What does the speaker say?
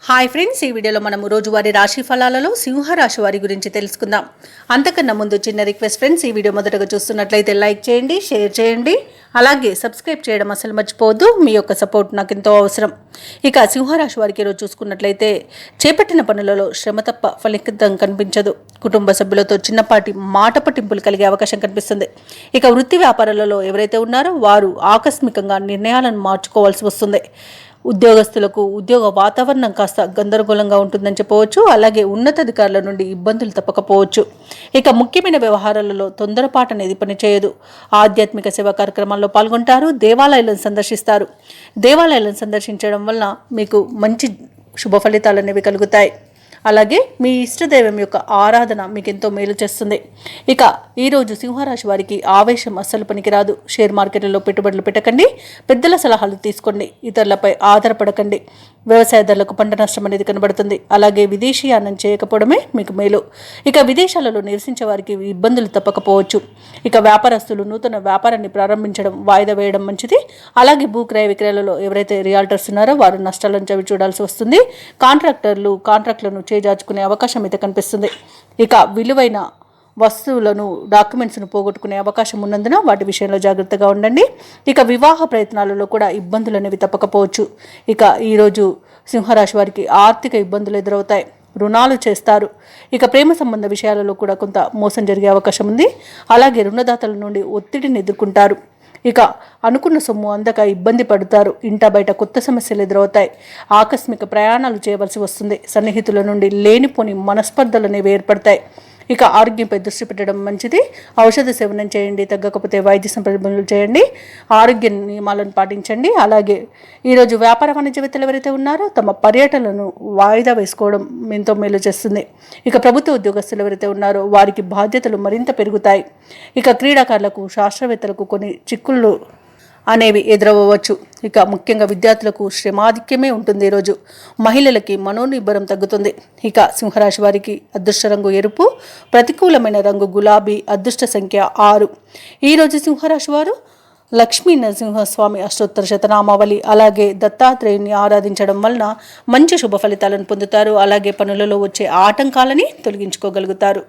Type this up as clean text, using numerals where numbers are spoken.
Hi friends, ఈ వీడియోలో మనం రోజువారీ రాశి ఫలాలలో సింహరాశి వారి గురించి తెలుసుకుందాం. అంతకన్నా ముందు చిన్న రిక్వెస్ట్ ఫ్రెండ్స్, ఈ వీడియో మొదటగా చూస్తున్నట్లయితే లైక్ చేయండి, షేర్ చేయండి, అలాగే సబ్స్క్రైబ్ చేయడం అసలు మర్చిపోవద్దు. మీ యొక్క సపోర్ట్ నాకు ఎంతో అవసరం. ఇక సింహరాశి వారికి ఈరోజు చూసుకున్నట్లయితే చేపట్టిన పనులలో శ్రమ తప్ప ఫలితం కనిపించదు. కుటుంబ సభ్యులతో చిన్నపాటి మాట పట్టింపులు కలిగే అవకాశం కనిపిస్తుంది. ఇక వృత్తి వ్యాపారాలలో ఎవరైతే ఉన్నారో వారు ఆకస్మికంగా నిర్ణయాలను మార్చుకోవాల్సి వస్తుంది. ఉద్యోగస్తులకు ఉద్యోగ వాతావరణం కాస్త గందరగోళంగా ఉంటుందని చెప్పవచ్చు. అలాగే ఉన్నతాధికారుల నుండి ఇబ్బందులు తప్పకపోవచ్చు. ఇక ముఖ్యమైన వ్యవహారాలలో తొందరపాటు అనేది పనిచేయదు. ఆధ్యాత్మిక సేవా కార్యక్రమాల్లో పాల్గొంటారు. దేవాలయాలను సందర్శిస్తారు. దేవాలయాలను సందర్శించడం వలన మీకు మంచి శుభ ఫలితాలు అనేవి కలుగుతాయి. అలాగే మీ ఇష్టదైవం యొక్క ఆరాధన మీకు ఎంతో మేలు చేస్తుంది. ఇక ఈరోజు సింహరాశి వారికి ఆవేశం అస్సలు పనికిరాదు. షేర్ మార్కెట్లలో పెట్టుబడులు పెట్టకండి. పెద్దల సలహాలు తీసుకోండి. ఇతరులపై ఆధారపడకండి. వ్యవసాయదారులకు పంట నష్టం అనేది కనబడుతుంది. అలాగే విదేశీయానం చేయకపోవడమే మీకు మేలు. ఇక విదేశాలలో నివసించే వారికి ఇబ్బందులు తప్పకపోవచ్చు. ఇక వ్యాపారస్తులు నూతన వ్యాపారాన్ని ప్రారంభించడం వాయిదా వేయడం మంచిది. అలాగే భూక్రయ విక్రయాలలో ఎవరైతే రియాల్టర్స్ ఉన్నారో వారు నష్టాలను చవి చూడాల్సి వస్తుంది. కాంట్రాక్టులను చేజార్చుకునే అవకాశం అయితే కనిపిస్తుంది. ఇక విలువైన వస్తువులను డాక్యుమెంట్స్ను పోగొట్టుకునే అవకాశం ఉన్నందున వాటి విషయంలో జాగ్రత్తగా ఉండండి. ఇక వివాహ ప్రయత్నాలలో కూడా ఇబ్బందులు అనేవి తప్పకపోవచ్చు. ఇక ఈరోజు సింహరాశి వారికి ఆర్థిక ఇబ్బందులు ఎదురవుతాయి. రుణాలు చేస్తారు. ఇక ప్రేమ సంబంధ విషయాలలో కూడా కొంత మోసం జరిగే అవకాశం ఉంది. అలాగే రుణదాతల నుండి ఒత్తిడిని ఎదుర్కొంటారు. ఇక అనుకున్న సొమ్ము అందక ఇబ్బంది పడతారు. ఇంట బయట కొత్త సమస్యలు ఎదురవుతాయి. ఆకస్మిక ప్రయాణాలు చేయవలసి వస్తుంది. సన్నిహితుల నుండి లేనిపోని మనస్పర్ధలు అనేవి ఏర్పడతాయి. ఇక ఆరోగ్యంపై దృష్టి పెట్టడం మంచిది. ఔషధ సేవనం చేయండి. తగ్గకపోతే వైద్య సంప్రదింపులు చేయండి. ఆరోగ్య నియమాలను పాటించండి. అలాగే ఈరోజు వ్యాపార వాణిజ్యవేత్తలు ఎవరైతే ఉన్నారో తమ పర్యటనలను వాయిదా వేసుకోవడం ఎంతో మేలు చేస్తుంది. ఇక ప్రభుత్వ ఉద్యోగస్తులు ఎవరైతే ఉన్నారో వారికి బాధ్యతలు మరింత పెరుగుతాయి. ఇక క్రీడాకారులకు, శాస్త్రవేత్తలకు కొన్ని చిక్కులు అనేవి ఎదురవ్వచ్చు. ఇక ముఖ్యంగా విద్యార్థులకు శ్రమాధిక్యమే ఉంటుంది. ఈరోజు మహిళలకి మనోనిబ్బరం తగ్గుతుంది. ఇక సింహరాశి వారికి అదృష్ట రంగు ఎరుపు, ప్రతికూలమైన రంగు గులాబీ, అదృష్ట సంఖ్య 6. ఈరోజు సింహరాశి వారు లక్ష్మీ నరసింహస్వామి అష్టోత్తర శతనామావళి అలాగే దత్తాత్రేయుని ఆరాధించడం వలన మంచి శుభ ఫలితాలను పొందుతారు. అలాగే పనులలో వచ్చే ఆటంకాలని తొలగించుకోగలుగుతారు.